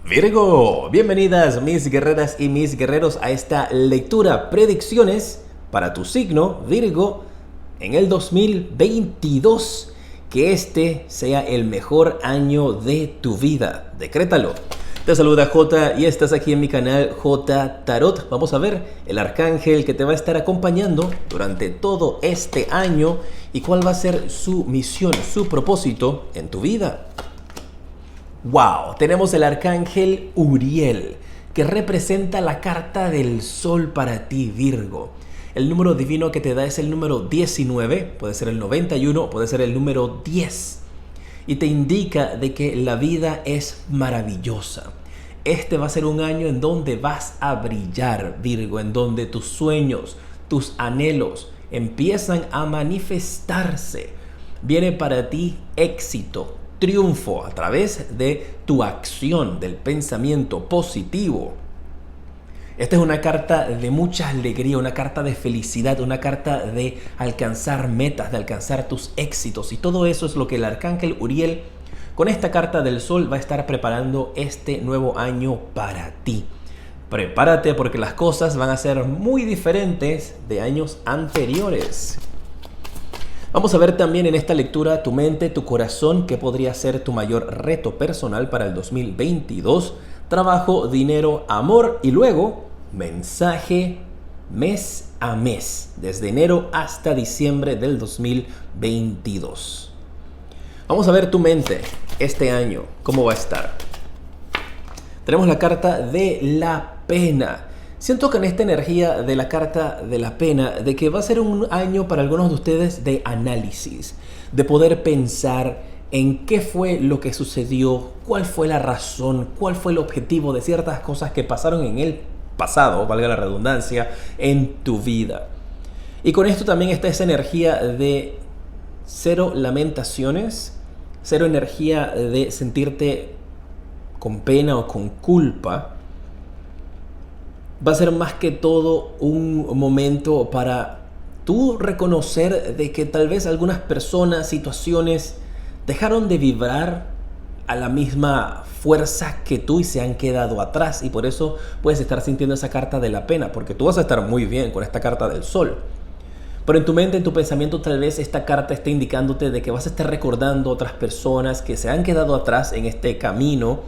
Virgo, bienvenidas mis guerreras y mis guerreros a esta lectura predicciones para tu signo Virgo en el 2022. Que este sea el mejor año de tu vida. Decrétalo. Te saluda J y estás aquí en mi canal J Tarot. Vamos a ver el arcángel que te va a estar acompañando durante todo este año y cuál va a ser su misión, su propósito en tu vida. ¡Wow! Tenemos el arcángel Uriel, que representa la carta del sol para ti, Virgo. El número divino que te da es el número 19, puede ser el 91, puede ser el número 10. Y te indica de que la vida es maravillosa. Este va a ser un año en donde vas a brillar, Virgo, en donde tus sueños, tus anhelos empiezan a manifestarse. Viene para ti éxito, triunfo a través de tu acción, del pensamiento positivo. Esta es una carta de mucha alegría, una carta de felicidad, una carta de alcanzar metas, de alcanzar tus éxitos. Y todo eso es lo que el arcángel Uriel, con esta carta del sol, va a estar preparando este nuevo año para ti. Prepárate porque las cosas van a ser muy diferentes de años anteriores. Vamos a ver también en esta lectura tu mente, tu corazón, que podría ser tu mayor reto personal para el 2022. Trabajo, dinero, amor y luego mensaje mes a mes, desde enero hasta diciembre del 2022. Vamos a ver tu mente este año, cómo va a estar. Tenemos la carta de la pena. Siento que en esta energía de la carta de la pena, de que va a ser un año para algunos de ustedes de análisis, de poder pensar en qué fue lo que sucedió, cuál fue la razón, cuál fue el objetivo de ciertas cosas que pasaron en el pasado, valga la redundancia, en tu vida. Y con esto también está esa energía de cero lamentaciones, cero energía de sentirte con pena o con culpa. Va a ser más que todo un momento para tú reconocer de que tal vez algunas personas, situaciones dejaron de vibrar a la misma fuerza que tú y se han quedado atrás, y por eso puedes estar sintiendo esa carta de la pena, porque tú vas a estar muy bien con esta carta del sol. Pero en tu mente, en tu pensamiento, tal vez esta carta esté indicándote de que vas a estar recordando otras personas que se han quedado atrás en este camino,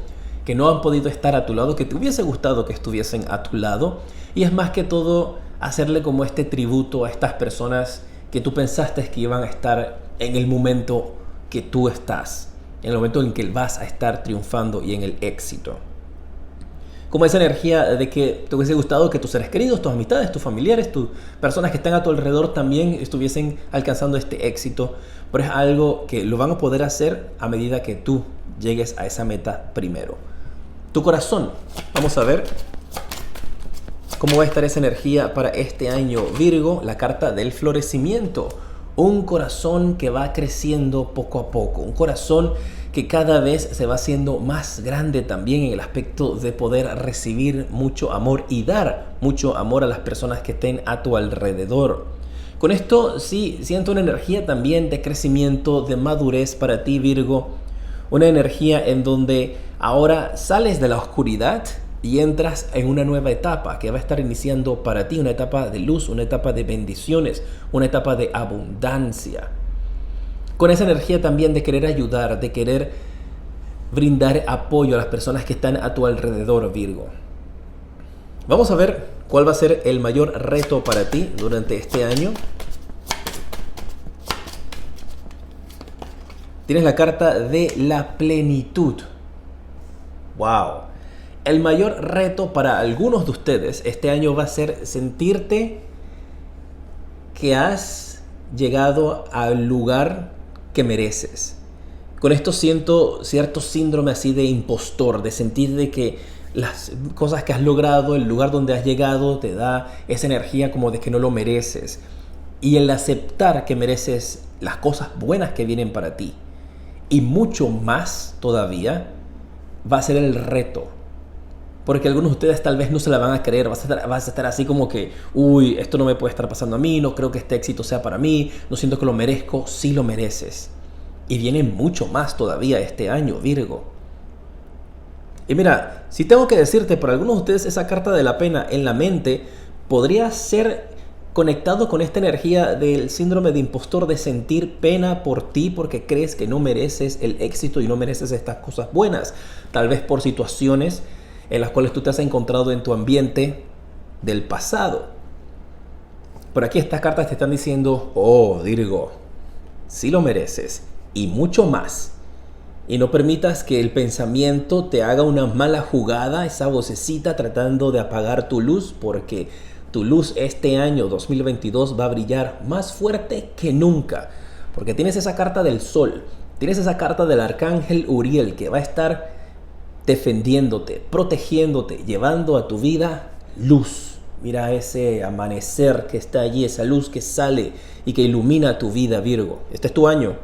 que no han podido estar a tu lado, que te hubiese gustado que estuviesen a tu lado. Y es más que todo hacerle como este tributo a estas personas que tú pensaste que iban a estar en el momento que tú estás, en el momento en que vas a estar triunfando y en el éxito. Como esa energía de que te hubiese gustado que tus seres queridos, tus amistades, tus familiares, tus personas que están a tu alrededor también estuviesen alcanzando este éxito. Pero es algo que lo van a poder hacer a medida que tú llegues a esa meta primero. Tu corazón. Vamos a ver cómo va a estar esa energía para este año, Virgo. La carta del florecimiento. Un corazón que va creciendo poco a poco. Un corazón que cada vez se va haciendo más grande también en el aspecto de poder recibir mucho amor y dar mucho amor a las personas que estén a tu alrededor. Con esto sí siento una energía también de crecimiento, de madurez para ti, Virgo. Una energía en donde ahora sales de la oscuridad y entras en una nueva etapa que va a estar iniciando para ti, una etapa de luz, una etapa de bendiciones, una etapa de abundancia. Con esa energía también de querer ayudar, de querer brindar apoyo a las personas que están a tu alrededor, Virgo. Vamos a ver cuál va a ser el mayor reto para ti durante este año. Tienes la carta de la plenitud. ¡Wow! El mayor reto para algunos de ustedes este año va a ser sentirte que has llegado al lugar que mereces. Con esto siento cierto síndrome así de impostor, de sentir de que las cosas que has logrado, el lugar donde has llegado, te da esa energía como de que no lo mereces. Y el aceptar que mereces las cosas buenas que vienen para ti y mucho más todavía va a ser el reto. Porque algunos de ustedes tal vez no se la van a creer, vas a estar así como que, uy, esto no me puede estar pasando a mí, no creo que este éxito sea para mí, no siento que lo merezco. Sí lo mereces. Y viene mucho más todavía este año, Virgo. Y mira, si tengo que decirte, para algunos de ustedes esa carta de la pena en la mente podría ser conectado con esta energía del síndrome de impostor, de sentir pena por ti porque crees que no mereces el éxito y no mereces estas cosas buenas. Tal vez por situaciones en las cuales tú te has encontrado en tu ambiente del pasado. Pero aquí estas cartas te están diciendo, oh Virgo, sí lo mereces y mucho más. Y no permitas que el pensamiento te haga una mala jugada, esa vocecita tratando de apagar tu luz, porque tu luz este año 2022 va a brillar más fuerte que nunca. Porque tienes esa carta del sol, tienes esa carta del arcángel Uriel que va a estar defendiéndote, protegiéndote, llevando a tu vida luz. Mira ese amanecer que está allí, esa luz que sale y que ilumina tu vida, Virgo. Este es tu año.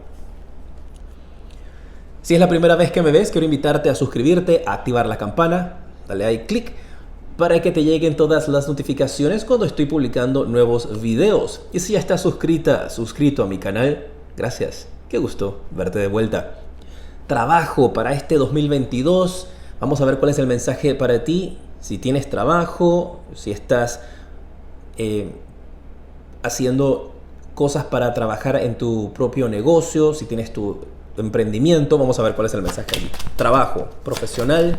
Si es la primera vez que me ves, quiero invitarte a suscribirte, a activar la campana, dale ahí clic para que te lleguen todas las notificaciones cuando estoy publicando nuevos videos. Y si ya estás suscrito a mi canal, gracias, qué gusto verte de vuelta. Trabajo para este 2022, vamos a ver cuál es el mensaje para ti. Si tienes trabajo, si estás haciendo cosas para trabajar en tu propio negocio, si tienes tu emprendimiento, vamos a ver cuál es el mensaje aquí. Trabajo profesional.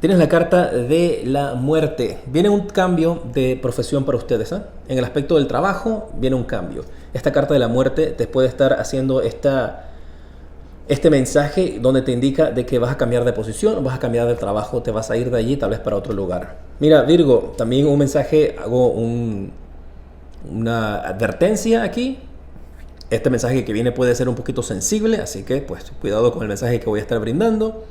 Tienes la carta de la muerte. Viene un cambio de profesión para ustedes, ¿eh? En el aspecto del trabajo viene un cambio. Esta carta de la muerte te puede estar haciendo este mensaje donde te indica de que vas a cambiar de posición, vas a cambiar de trabajo, te vas a ir de allí tal vez para otro lugar. Mira, Virgo, también un mensaje, hago una advertencia aquí. Este mensaje que viene puede ser un poquito sensible, así que pues cuidado con el mensaje que voy a estar brindando.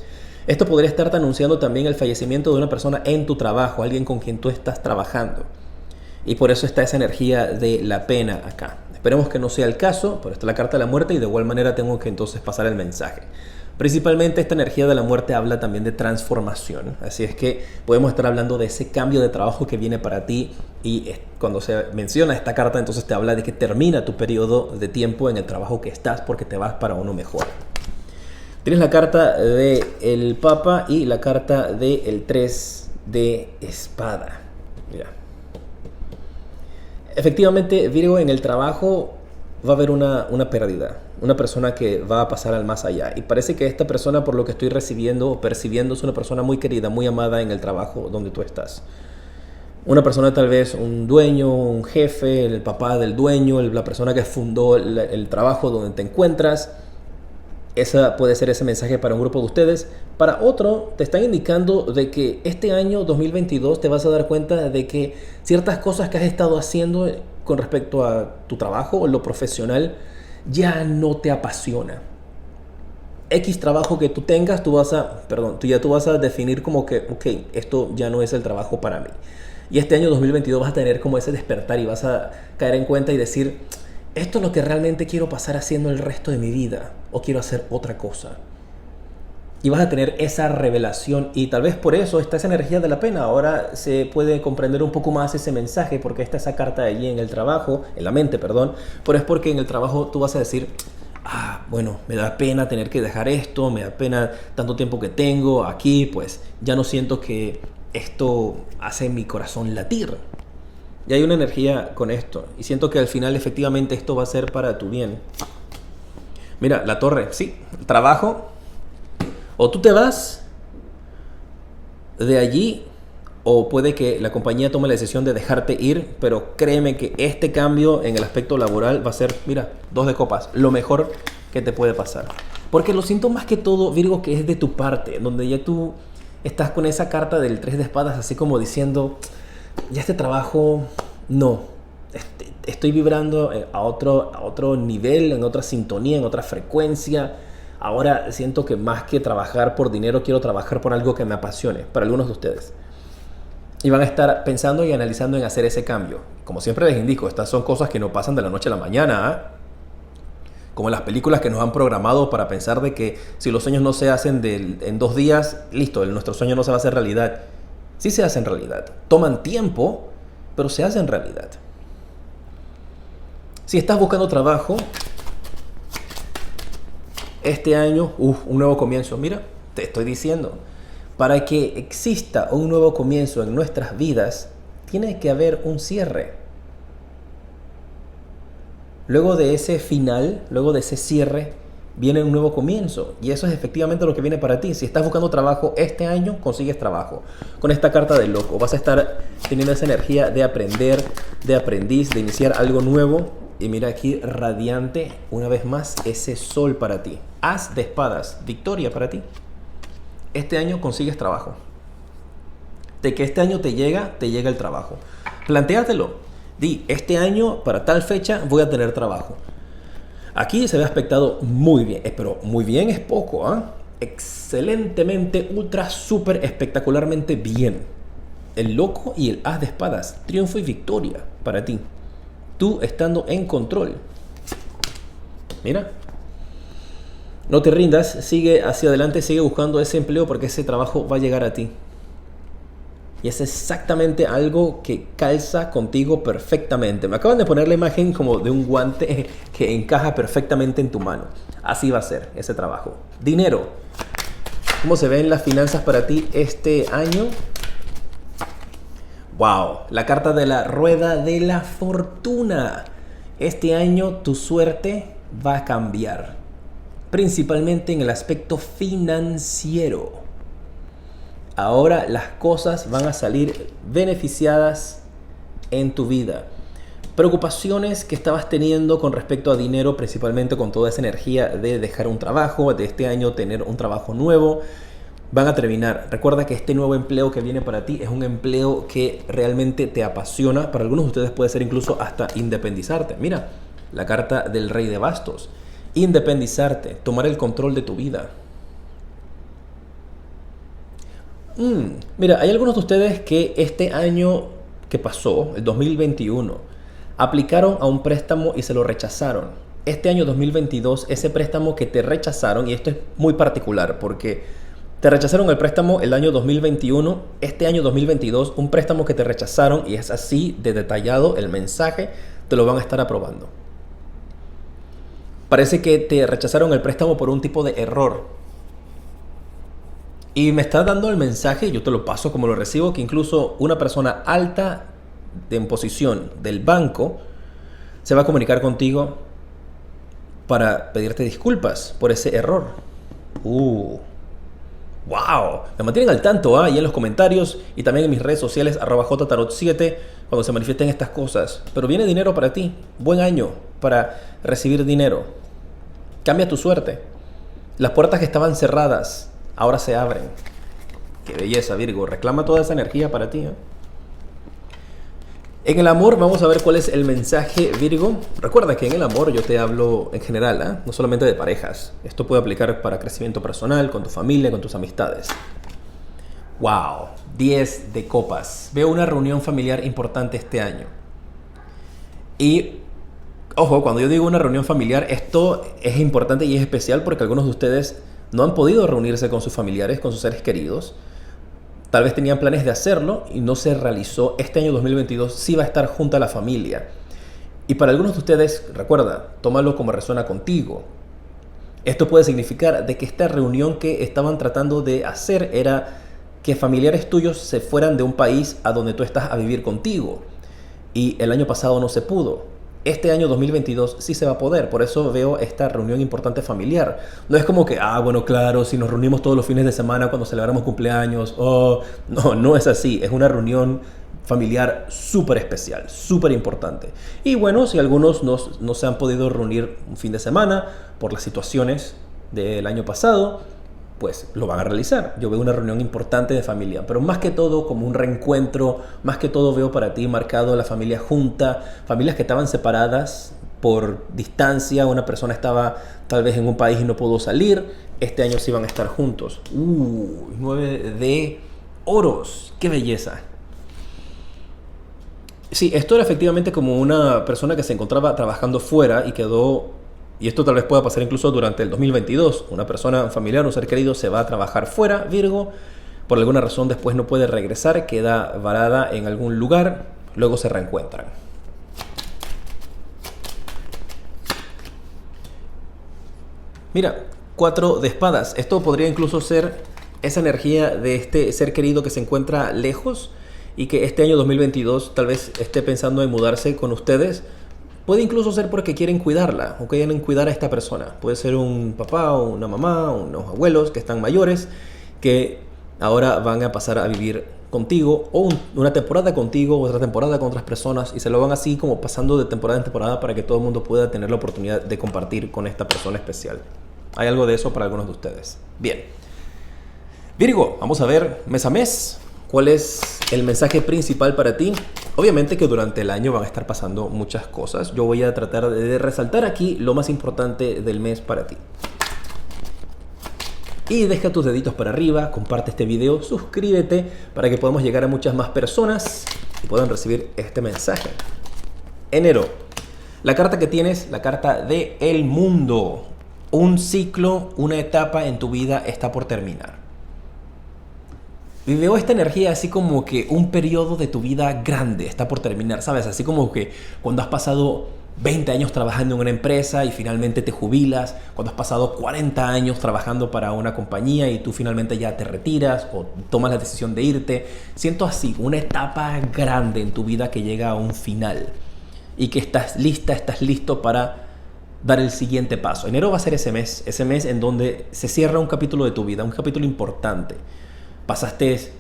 Esto podría estarte anunciando también el fallecimiento de una persona en tu trabajo, alguien con quien tú estás trabajando. Y por eso está esa energía de la pena acá. Esperemos que no sea el caso, pero está la carta de la muerte y de igual manera tengo que entonces pasar el mensaje. Principalmente esta energía de la muerte habla también de transformación, así es que podemos estar hablando de ese cambio de trabajo que viene para ti y cuando se menciona esta carta entonces te habla de que termina tu periodo de tiempo en el trabajo que estás porque te vas para uno mejor. Tienes la carta del Papa y la carta del 3 de espada. Mira. Efectivamente, Virgo, en el trabajo va a haber una pérdida, una persona que va a pasar al más allá. Y parece que esta persona, por lo que estoy recibiendo o percibiendo, es una persona muy querida, muy amada en el trabajo donde tú estás. Una persona tal vez, un dueño, un jefe, el papá del dueño, la persona que fundó el trabajo donde te encuentras. Esa puede ser ese mensaje para un grupo de ustedes. Para otro, te están indicando de que este año 2022 te vas a dar cuenta de que ciertas cosas que has estado haciendo con respecto a tu trabajo o lo profesional ya no te apasiona. X trabajo que tú tengas, tú vas a definir como que, ok, esto ya no es el trabajo para mí. Y este año 2022 vas a tener como ese despertar y vas a caer en cuenta y decir, esto es lo que realmente quiero pasar haciendo el resto de mi vida o quiero hacer otra cosa. Y vas a tener esa revelación y tal vez por eso está esa energía de la pena. Ahora se puede comprender un poco más ese mensaje porque está esa carta allí en el trabajo, en la mente, perdón. Pero es porque en el trabajo tú vas a decir, bueno, me da pena tener que dejar esto, me da pena tanto tiempo que tengo aquí, pues ya no siento que esto hace mi corazón latir. Y hay una energía con esto y siento que al final efectivamente esto va a ser para tu bien. Mira, la torre, sí, trabajo. O tú te vas de allí o puede que la compañía tome la decisión de dejarte ir, pero créeme que este cambio en el aspecto laboral va a ser, mira, 2 de copas, lo mejor que te puede pasar. Porque lo siento más que todo, Virgo, que es de tu parte, donde ya tú estás con esa carta del 3 de espadas así como diciendo, ya este trabajo, no, estoy vibrando a otro nivel, en otra sintonía, en otra frecuencia. Ahora siento que más que trabajar por dinero, quiero trabajar por algo que me apasione, para algunos de ustedes. Y van a estar pensando y analizando en hacer ese cambio. Como siempre les indico, estas son cosas que no pasan de la noche a la mañana, ¿eh? Como en las películas que nos han programado para pensar de que si los sueños no se hacen en 2 días, listo, nuestro sueño no se va a hacer realidad. Sí se hacen realidad. Toman tiempo, pero se hacen realidad. Si estás buscando trabajo, este año, un nuevo comienzo. Mira, Te estoy diciendo, para que exista un nuevo comienzo en nuestras vidas, tiene que haber un cierre. Luego de ese final, luego de ese cierre, viene un nuevo comienzo. Y eso es efectivamente lo que viene para ti. Si estás buscando trabajo este año, consigues trabajo. Con esta carta de loco, vas a estar teniendo esa energía de aprender, de aprendiz, de iniciar algo nuevo. Y mira aquí, radiante, una vez más, ese sol para ti. As de espadas, victoria para ti. Este año consigues trabajo. De que este año te llega el trabajo. Plantéatelo. Di, este año, para tal fecha, voy a tener trabajo. Aquí se ve aspectado muy bien, pero muy bien es poco, ¿eh? Excelentemente, ultra, súper, espectacularmente bien. El loco y el as de espadas, triunfo y victoria para ti. Tú estando en control. Mira. No te rindas, sigue hacia adelante, sigue buscando ese empleo porque ese trabajo va a llegar a ti. Y es exactamente algo que calza contigo perfectamente. Me acaban de poner la imagen como de un guante que encaja perfectamente en tu mano. Así va a ser ese trabajo. Dinero. ¿Cómo se ven las finanzas para ti este año? ¡Wow! La carta de la rueda de la fortuna. Este año tu suerte va a cambiar. Principalmente en el aspecto financiero. Ahora las cosas van a salir beneficiadas en tu vida. Preocupaciones que estabas teniendo con respecto a dinero, principalmente con toda esa energía de dejar un trabajo, de este año tener un trabajo nuevo, van a terminar. Recuerda que este nuevo empleo que viene para ti es un empleo que realmente te apasiona. Para algunos de ustedes puede ser incluso hasta independizarte. Mira, la carta del Rey de Bastos. Independizarte, tomar el control de tu vida. Mira, hay algunos de ustedes que este año que pasó, el 2021, aplicaron a un préstamo y se lo rechazaron. Este año 2022, ese préstamo que te rechazaron, y esto es muy particular porque te rechazaron el préstamo el año 2021, este año 2022, un préstamo que te rechazaron y es así de detallado el mensaje, te lo van a estar aprobando. Parece que te rechazaron el préstamo por un tipo de error. Y me está dando el mensaje, yo te lo paso como lo recibo, que incluso una persona alta en posición del banco se va a comunicar contigo para pedirte disculpas por ese error. ¡Wow! Me mantienen al tanto ahí en los comentarios y también en mis redes sociales @jtarot7 cuando se manifiesten estas cosas. Pero viene dinero para ti. Buen año para recibir dinero. Cambia tu suerte. Las puertas que estaban cerradas ahora se abren. Qué belleza, Virgo. Reclama toda esa energía para ti, ¿eh? En el amor vamos a ver cuál es el mensaje, Virgo. Recuerda que en el amor yo te hablo en general, ¿eh? No solamente de parejas. Esto puede aplicar para crecimiento personal, con tu familia, con tus amistades. ¡Wow! 10 de copas. Veo una reunión familiar importante este año. Y ojo, cuando yo digo una reunión familiar, esto es importante y es especial porque algunos de ustedes no han podido reunirse con sus familiares, con sus seres queridos. Tal vez tenían planes de hacerlo y no se realizó. Este año 2022 sí va a estar junto a la familia. Y para algunos de ustedes, recuerda, tómalo como resuena contigo. Esto puede significar de que esta reunión que estaban tratando de hacer era que familiares tuyos se fueran de un país a donde tú estás a vivir contigo. Y el año pasado no se pudo. Este año 2022 sí se va a poder, por eso veo esta reunión importante familiar. No es como que, bueno, claro, si nos reunimos todos los fines de semana cuando celebramos cumpleaños, no es así. Es una reunión familiar súper especial, súper importante. Y bueno, si algunos no se han podido reunir un fin de semana por las situaciones del año pasado, pues lo van a realizar. Yo veo una reunión importante de familia, pero más que todo como un reencuentro, más que todo veo para ti marcado la familia junta, familias que estaban separadas por distancia, una persona estaba tal vez en un país y no pudo salir, este año sí van a estar juntos. 9 de oros, qué belleza. Sí, esto era efectivamente como una persona que se encontraba trabajando fuera y quedó. Y esto tal vez pueda pasar incluso durante el 2022. Una persona, un familiar, un ser querido se va a trabajar fuera, Virgo. Por alguna razón después no puede regresar, queda varada en algún lugar, luego se reencuentran. Mira, 4 de espadas. Esto podría incluso ser esa energía de este ser querido que se encuentra lejos y que este año 2022 tal vez esté pensando en mudarse con ustedes. Puede incluso ser porque quieren cuidarla o quieren cuidar a esta persona. Puede ser un papá o una mamá o unos abuelos que están mayores que ahora van a pasar a vivir contigo o una temporada contigo, otra temporada con otras personas, y se lo van así como pasando de temporada en temporada para que todo el mundo pueda tener la oportunidad de compartir con esta persona especial. Hay algo de eso para algunos de ustedes. Bien. Virgo, vamos a ver mes a mes cuál es el mensaje principal para ti. Obviamente que durante el año van a estar pasando muchas cosas. Yo voy a tratar de resaltar aquí lo más importante del mes para ti. Y deja tus deditos para arriba, comparte este video, suscríbete para que podamos llegar a muchas más personas y puedan recibir este mensaje. Enero. La carta que tienes, la carta de El Mundo. Un ciclo, una etapa en tu vida está por terminar. Veo esta energía así como que un periodo de tu vida grande está por terminar, ¿sabes? Así como que cuando has pasado 20 años trabajando en una empresa y finalmente te jubilas, cuando has pasado 40 años trabajando para una compañía y tú finalmente ya te retiras o tomas la decisión de irte. Siento así una etapa grande en tu vida que llega a un final y que estás lista, estás listo para dar el siguiente paso. Enero va a ser ese mes en donde se cierra un capítulo de tu vida, un capítulo importante. Pasaste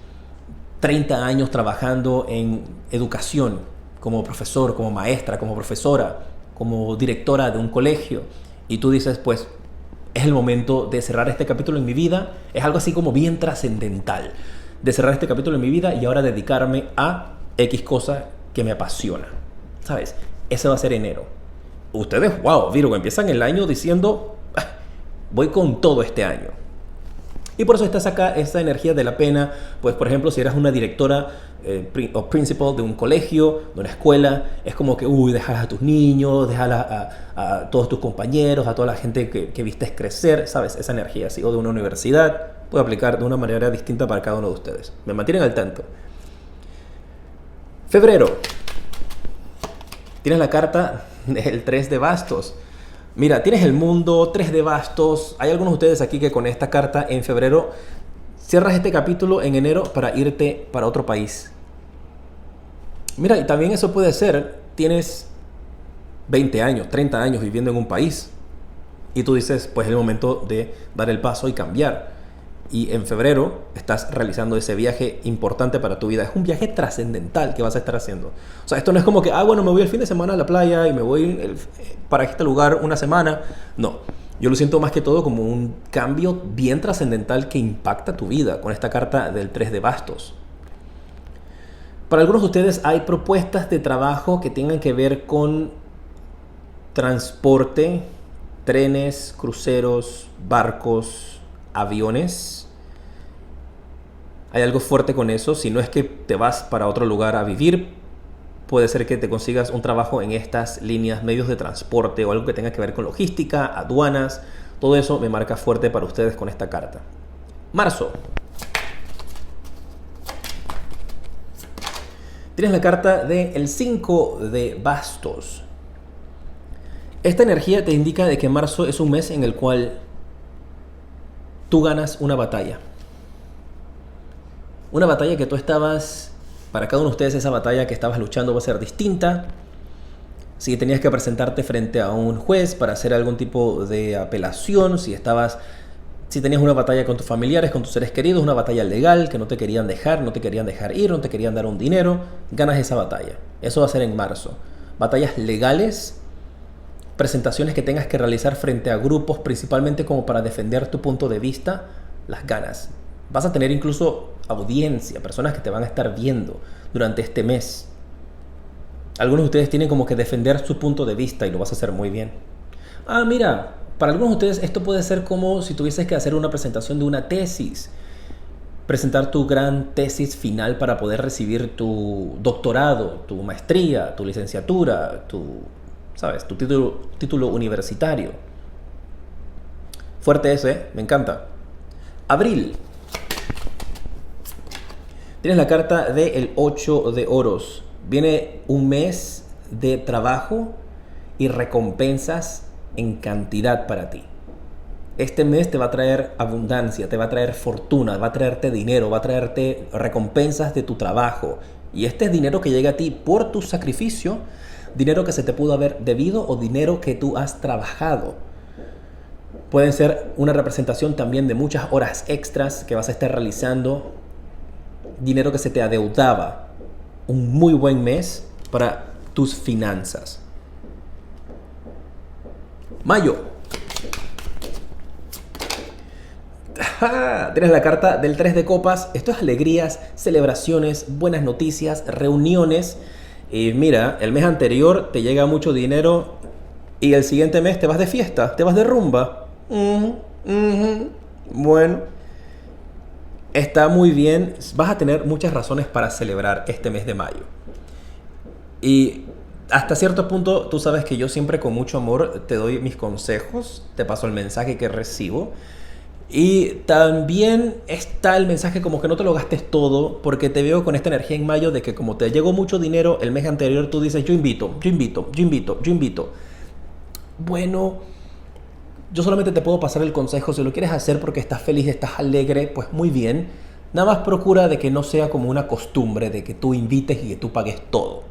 30 años trabajando en educación, como profesor, como maestra, como profesora, como directora de un colegio. Y tú dices, pues, es el momento de cerrar este capítulo en mi vida. Es algo así como bien trascendental. De cerrar este capítulo en mi vida y ahora dedicarme a X cosa que me apasiona. ¿Sabes? Ese va a ser enero. Ustedes, wow, Virgo, empiezan el año diciendo, voy con todo este año. Y por eso estás acá, esa energía de la pena. Pues, por ejemplo, si eras una directora o principal de un colegio, de una escuela, es como que, dejas a tus niños, dejas a todos tus compañeros, a toda la gente que vistes crecer, ¿sabes? Esa energía, ¿sí? O de una universidad, puede aplicar de una manera distinta para cada uno de ustedes. Me mantienen al tanto. Febrero. Tienes la carta del 3 de bastos. Mira, tienes el mundo, 3 de bastos. Hay algunos de ustedes aquí que con esta carta en febrero cierras este capítulo en enero para irte para otro país. Mira, y también eso puede ser, tienes 20 años, 30 años viviendo en un país y tú dices, pues es el momento de dar el paso y cambiar. Y en febrero estás realizando ese viaje importante para tu vida. Es un viaje trascendental que vas a estar haciendo. O sea, esto no es como que, bueno, me voy el fin de semana a la playa y me voy para este lugar una semana. No, yo lo siento más que todo como un cambio bien trascendental que impacta tu vida con esta carta del 3 de bastos. Para algunos de ustedes hay propuestas de trabajo que tengan que ver con transporte, trenes, cruceros, barcos, aviones. Hay algo fuerte con eso. Si no es que te vas para otro lugar a vivir, puede ser que te consigas un trabajo en estas líneas, medios de transporte o algo que tenga que ver con logística, aduanas. Todo eso me marca fuerte para ustedes con esta carta. Marzo. Tienes la carta del 5 de bastos. Esta energía te indica de que marzo es un mes en el cual tú ganas una batalla. Una batalla que tú estabas, para cada uno de ustedes esa batalla que estabas luchando va a ser distinta. Si tenías que presentarte frente a un juez para hacer algún tipo de apelación, si tenías una batalla con tus familiares, con tus seres queridos, una batalla legal que no te querían dejar ir, no te querían dar un dinero, ganas esa batalla. Eso va a ser en marzo. Batallas legales, presentaciones que tengas que realizar frente a grupos, principalmente como para defender tu punto de vista, las ganas. Vas a tener incluso audiencia, personas que te van a estar viendo durante este mes. Algunos de ustedes tienen como que defender su punto de vista y lo vas a hacer muy bien. Mira, para algunos de ustedes esto puede ser como si tuvieses que hacer una presentación de una tesis. Presentar tu gran tesis final para poder recibir tu doctorado, tu maestría, tu licenciatura, tu título universitario. Fuerte ese, me encanta. Abril. Tienes la carta del 8 de oros. Viene un mes de trabajo y recompensas en cantidad para ti. Este mes te va a traer abundancia, te va a traer fortuna, va a traerte dinero, va a traerte recompensas de tu trabajo. Y este es dinero que llega a ti por tu sacrificio, dinero que se te pudo haber debido o dinero que tú has trabajado. Pueden ser una representación también de muchas horas extras que vas a estar realizando, dinero que se te adeudaba. Un muy buen mes para tus finanzas. Mayo. Tienes la carta del 3 de copas. Esto es alegrías, celebraciones, buenas noticias, reuniones. Y mira, el mes anterior te llega mucho dinero y el siguiente mes te vas de fiesta, te vas de rumba. Bueno, está muy bien. Vas a tener muchas razones para celebrar este mes de mayo. Y hasta cierto punto tú sabes que yo siempre con mucho amor te doy mis consejos, te paso el mensaje que recibo. Y también está el mensaje como que no te lo gastes todo, porque te veo con esta energía en mayo de que como te llegó mucho dinero el mes anterior, tú dices yo invito. Bueno, yo solamente te puedo pasar el consejo. Si lo quieres hacer porque estás feliz, estás alegre, pues muy bien. Nada más procura de que no sea como una costumbre de que tú invites y que tú pagues todo.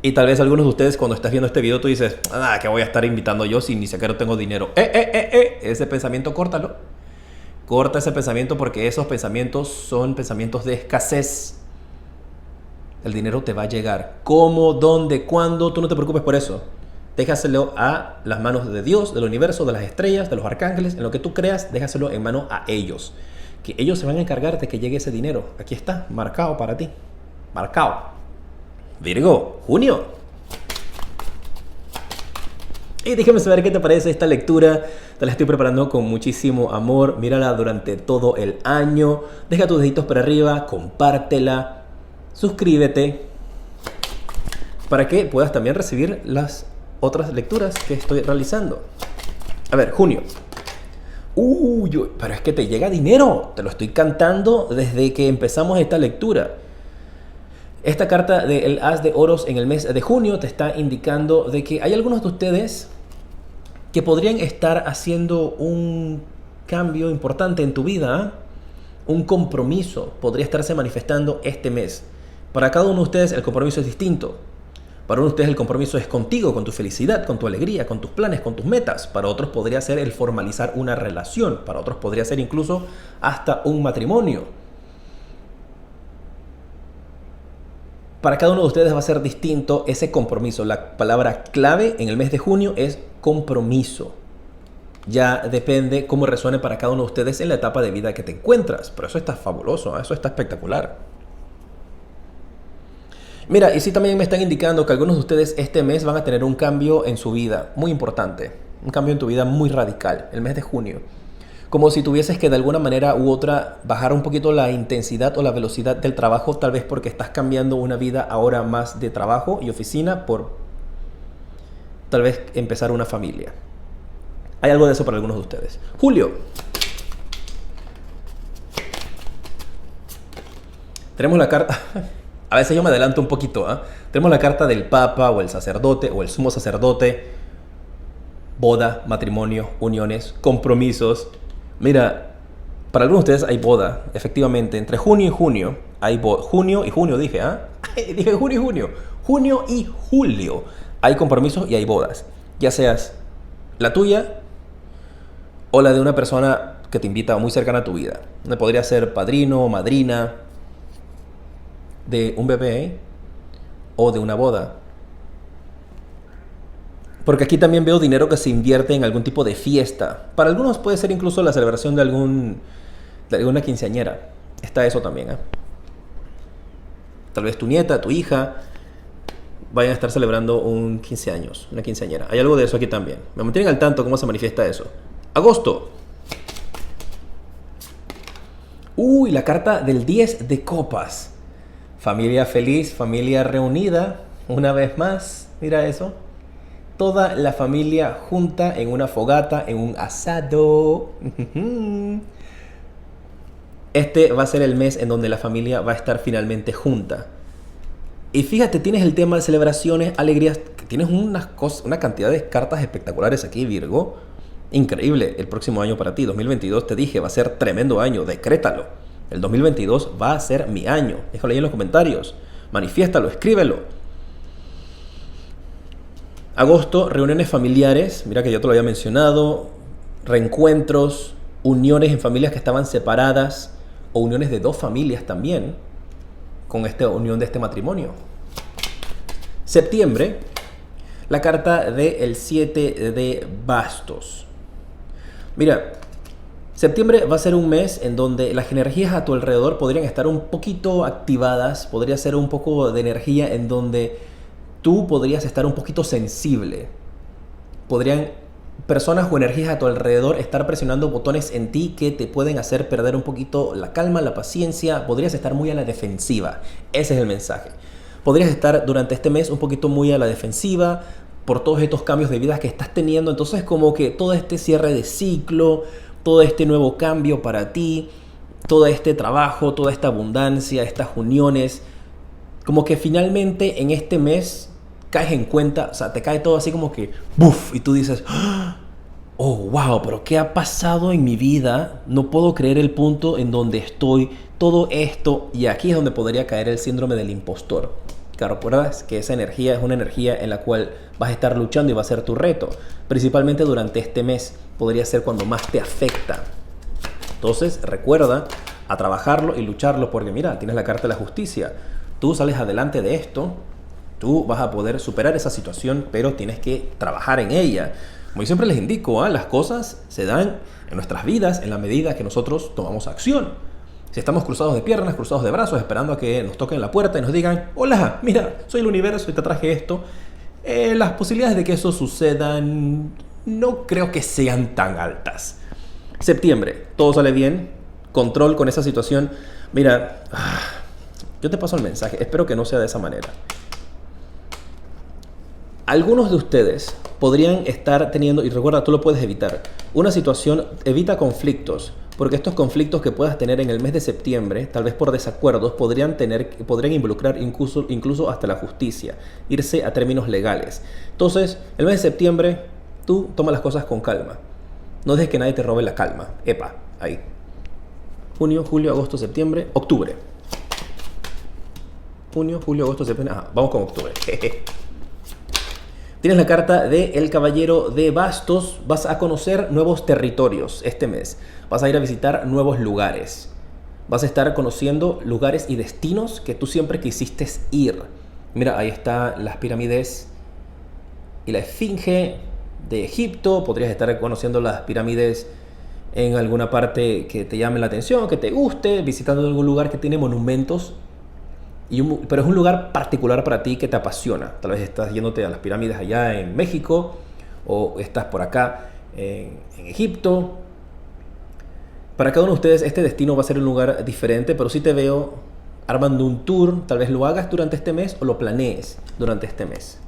Y tal vez algunos de ustedes cuando estás viendo este video tú dices, ¿qué voy a estar invitando yo si ni siquiera tengo dinero? Ese pensamiento córtalo. Corta ese pensamiento porque esos pensamientos son pensamientos de escasez. El dinero te va a llegar. ¿Cómo? ¿Dónde? ¿Cuándo? Tú no te preocupes por eso. Déjaselo a las manos de Dios, del universo, de las estrellas, de los arcángeles, en lo que tú creas, déjaselo en mano a ellos. Que ellos se van a encargar de que llegue ese dinero. Aquí está, marcado para ti. Marcado. Virgo, junio. Y déjame saber qué te parece esta lectura. Te la estoy preparando con muchísimo amor. Mírala durante todo el año. Deja tus deditos para arriba, compártela, suscríbete para que puedas también recibir las otras lecturas que estoy realizando. A ver, junio. Pero es que te llega dinero. Te lo estoy cantando desde que empezamos esta lectura. Esta carta del As de Oros en el mes de junio te está indicando de que hay algunos de ustedes que podrían estar haciendo un cambio importante en tu vida. Un compromiso podría estarse manifestando este mes. Para cada uno de ustedes el compromiso es distinto. Para uno de ustedes el compromiso es contigo, con tu felicidad, con tu alegría, con tus planes, con tus metas. Para otros podría ser el formalizar una relación. Para otros podría ser incluso hasta un matrimonio. Para cada uno de ustedes va a ser distinto ese compromiso. La palabra clave en el mes de junio es compromiso. Ya depende cómo resuene para cada uno de ustedes en la etapa de vida que te encuentras. Pero eso está fabuloso, eso está espectacular. Mira, y sí también me están indicando que algunos de ustedes este mes van a tener un cambio en su vida muy importante. Un cambio en tu vida muy radical, el mes de junio. Como si tuvieses que de alguna manera u otra bajar un poquito la intensidad o la velocidad del trabajo, tal vez porque estás cambiando una vida ahora más de trabajo y oficina por tal vez empezar una familia. Hay algo de eso para algunos de ustedes. Julio. Tenemos la carta... A veces yo me adelanto un poquito. Tenemos la carta del Papa o el sacerdote o el sumo sacerdote. Boda, matrimonio, uniones, compromisos. Mira, para algunos de ustedes hay boda, efectivamente. Entre junio y junio hay boda. Junio y junio dije, dije junio y junio. Junio y julio hay compromisos y hay bodas. Ya seas la tuya o la de una persona que te invita muy cercana a tu vida. Podría ser padrino o madrina de un bebé o de una boda. Porque aquí también veo dinero que se invierte en algún tipo de fiesta. Para algunos puede ser incluso la celebración de alguna quinceañera. Está eso también. Tal vez tu nieta, tu hija vayan a estar celebrando un 15 años, una quinceañera. Hay algo de eso aquí también. Me mantienen al tanto cómo se manifiesta eso. Agosto. La carta del 10 de copas. Familia feliz, familia reunida. Una vez más, mira eso. Toda la familia junta en una fogata, en un asado. Este va a ser el mes en donde la familia va a estar finalmente junta. Y fíjate, tienes el tema de celebraciones, alegrías. Tienes una cantidad de cartas espectaculares aquí, Virgo. increíble el próximo año para ti. 2022 te dije, va a ser tremendo año, decrétalo. El 2022 va a ser mi año. Déjalo ahí en los comentarios, manifiéstalo, escríbelo. Agosto, reuniones familiares, mira que ya te lo había mencionado, reencuentros, uniones en familias que estaban separadas o uniones de dos familias también con esta unión de este matrimonio. Septiembre, la carta del 7 de bastos. Mira, septiembre va a ser un mes en donde las energías a tu alrededor podrían estar un poquito activadas, podría ser un poco de energía en donde tú podrías estar un poquito sensible. Podrían personas o energías a tu alrededor estar presionando botones en ti que te pueden hacer perder un poquito la calma, la paciencia. Podrías estar muy a la defensiva. Ese es el mensaje. Podrías estar durante este mes un poquito muy a la defensiva por todos estos cambios de vida que estás teniendo. Entonces como que todo este cierre de ciclo, todo este nuevo cambio para ti, todo este trabajo, toda esta abundancia, estas uniones, como que finalmente en este mes caes en cuenta, o sea, te cae todo así como que ¡buf! Y tú dices, oh, wow, pero ¿qué ha pasado en mi vida? No puedo creer el punto en donde estoy, todo esto, y aquí es donde podría caer el síndrome del impostor. Claro, recuerdas que esa energía es una energía en la cual vas a estar luchando y va a ser tu reto. Principalmente durante este mes podría ser cuando más te afecta. Entonces recuerda a trabajarlo y lucharlo porque mira, tienes la carta de la justicia. Tú sales adelante de esto, tú vas a poder superar esa situación, pero tienes que trabajar en ella. Como yo siempre les indico, las cosas se dan en nuestras vidas en la medida que nosotros tomamos acción. Si estamos cruzados de piernas, cruzados de brazos, esperando a que nos toquen la puerta y nos digan, hola, mira, soy el universo y te traje esto, las posibilidades de que eso sucedan no creo que sean tan altas. Septiembre, todo sale bien, control con esa situación. Mira, yo te paso el mensaje, espero que no sea de esa manera. Algunos de ustedes podrían estar teniendo, y recuerda, tú lo puedes evitar, una situación, evita conflictos, porque estos conflictos que puedas tener en el mes de septiembre, tal vez por desacuerdos, podrían involucrar incluso hasta la justicia, irse a términos legales. Entonces, el mes de septiembre, tú toma las cosas con calma. No dejes que nadie te robe la calma. Epa, ahí. Junio, julio, agosto, septiembre, octubre. Junio, julio, agosto, septiembre. Vamos con octubre. Tienes la carta de El Caballero de Bastos. Vas a conocer nuevos territorios este mes. Vas a ir a visitar nuevos lugares. Vas a estar conociendo lugares y destinos que tú siempre quisiste ir. Mira, ahí están las pirámides y la Esfinge de Egipto. Podrías estar conociendo las pirámides en alguna parte que te llame la atención, que te guste, visitando algún lugar que tiene monumentos. Pero es un lugar particular para ti que te apasiona. Tal vez estás yéndote a las pirámides allá en México o estás por acá en Egipto. Para cada uno de ustedes este destino va a ser un lugar diferente, pero sí te veo armando un tour. Tal vez lo hagas durante este mes o lo planees durante este mes.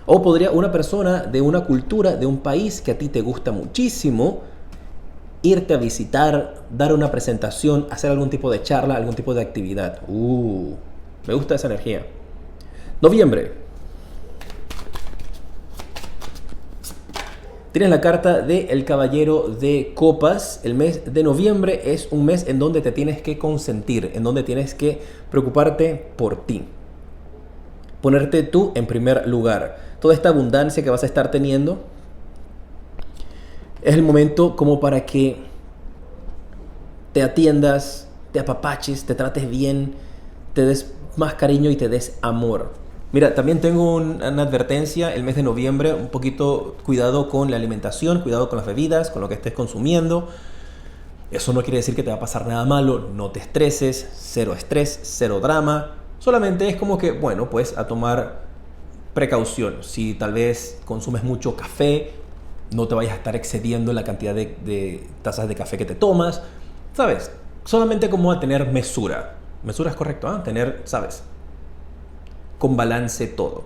O podría una persona de una cultura, de un país que a ti te gusta muchísimo, irte a visitar, dar una presentación, hacer algún tipo de charla, algún tipo de actividad. Me gusta esa energía. Noviembre. Tienes la carta de El Caballero de Copas. El mes de noviembre es un mes en donde te tienes que consentir, en donde tienes que preocuparte por ti. Ponerte tú en primer lugar. Toda esta abundancia que vas a estar teniendo es el momento como para que te atiendas, te apapaches, te trates bien, te des más cariño y te des amor. Mira, también tengo una advertencia, el mes de noviembre, un poquito cuidado con la alimentación, cuidado con las bebidas, con lo que estés consumiendo. Eso no quiere decir que te va a pasar nada malo, no te estreses, cero estrés, cero drama. Solamente es como que, bueno, pues a tomar precaución. Si tal vez consumes mucho café, no te vayas a estar excediendo la cantidad de tazas de café que te tomas. ¿Sabes? Solamente como a tener mesura. Mesura es correcto, ¿eh? Tener, ¿sabes? Con balance todo.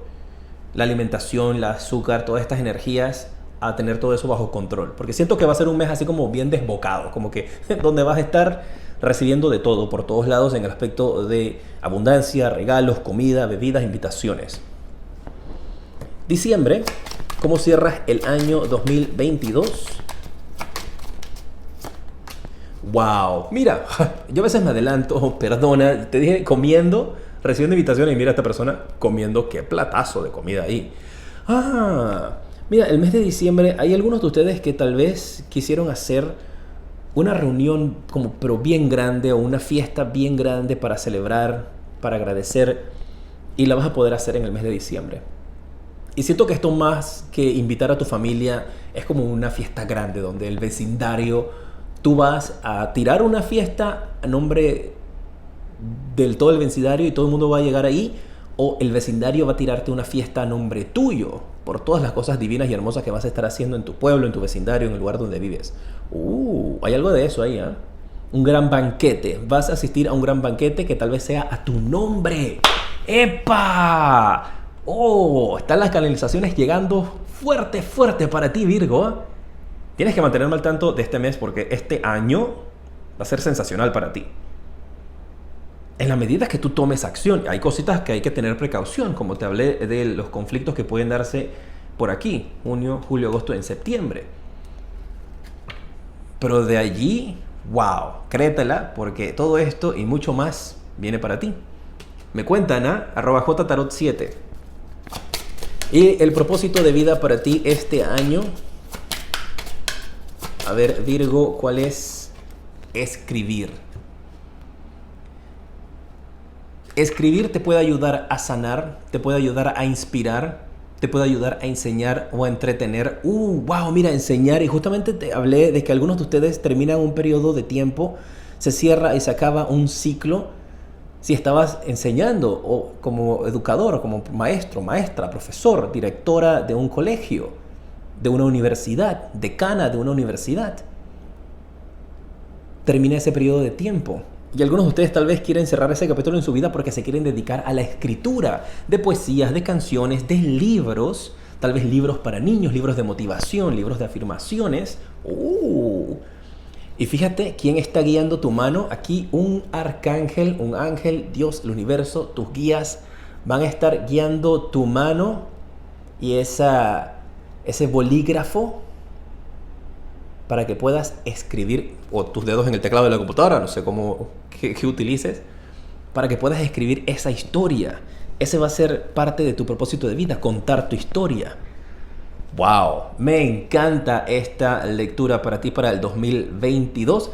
La alimentación, el azúcar, todas estas energías, a tener todo eso bajo control. Porque siento que va a ser un mes así como bien desbocado, como que donde vas a estar recibiendo de todo, por todos lados, en el aspecto de abundancia, regalos, comida, bebidas, invitaciones. Diciembre, ¿cómo cierras el año 2022? Wow, mira, yo a veces me adelanto, perdona, te dije comiendo, recibiendo invitaciones y mira a esta persona comiendo, qué platazo de comida ahí. Ah, mira, el mes de diciembre hay algunos de ustedes que tal vez quisieron hacer una reunión como pero bien grande o una fiesta bien grande para celebrar, para agradecer y la vas a poder hacer en el mes de diciembre. Y siento que esto más que invitar a tu familia es como una fiesta grande donde el vecindario, tú vas a tirar una fiesta a nombre del todo el vecindario y todo el mundo va a llegar ahí, o el vecindario va a tirarte una fiesta a nombre tuyo por todas las cosas divinas y hermosas que vas a estar haciendo en tu pueblo, en tu vecindario, en el lugar donde vives. Hay algo de eso ahí, ¿eh? Un gran banquete. Vas a asistir a un gran banquete que tal vez sea a tu nombre. ¡Epa! Están las canalizaciones llegando fuerte, fuerte para ti, Virgo. Tienes que mantenerme al tanto de este mes porque este año va a ser sensacional para ti. En la medida que tú tomes acción, hay cositas que hay que tener precaución, como te hablé de los conflictos que pueden darse por aquí, junio, julio, agosto, en septiembre. Pero de allí, wow, créetela, porque todo esto y mucho más viene para ti. Me cuentan a @jtarot7. Y el propósito de vida para ti este año, a ver, Virgo, ¿cuál es? Escribir. Escribir te puede ayudar a sanar, te puede ayudar a inspirar, te puede ayudar a enseñar o a entretener. Wow, mira, enseñar. Y justamente te hablé de que algunos de ustedes terminan un periodo de tiempo, se cierra y se acaba un ciclo. Si estabas enseñando o como educador, o como maestro, maestra, profesor, directora de un colegio, de una universidad, decana de una universidad, termina ese periodo de tiempo. Y algunos de ustedes tal vez quieren cerrar ese capítulo en su vida porque se quieren dedicar a la escritura de poesías, de canciones, de libros, tal vez libros para niños, libros de motivación, libros de afirmaciones. Y fíjate quién está guiando tu mano. Aquí un arcángel, un ángel, Dios, el universo, tus guías van a estar guiando tu mano y ese bolígrafo para que puedas escribir, o tus dedos en el teclado de la computadora, no sé qué utilices, para que puedas escribir esa historia. Ese va a ser parte de tu propósito de vida, contar tu historia. ¡Wow! Me encanta esta lectura para ti para el 2022.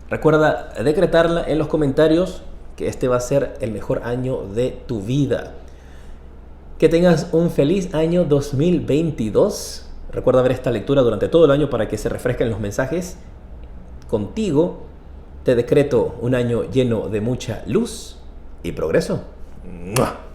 Recuerda decretarla en los comentarios que este va a ser el mejor año de tu vida. Que tengas un feliz año 2022. Recuerda ver esta lectura durante todo el año para que se refresquen los mensajes. Contigo te decreto un año lleno de mucha luz y progreso. ¡Mua!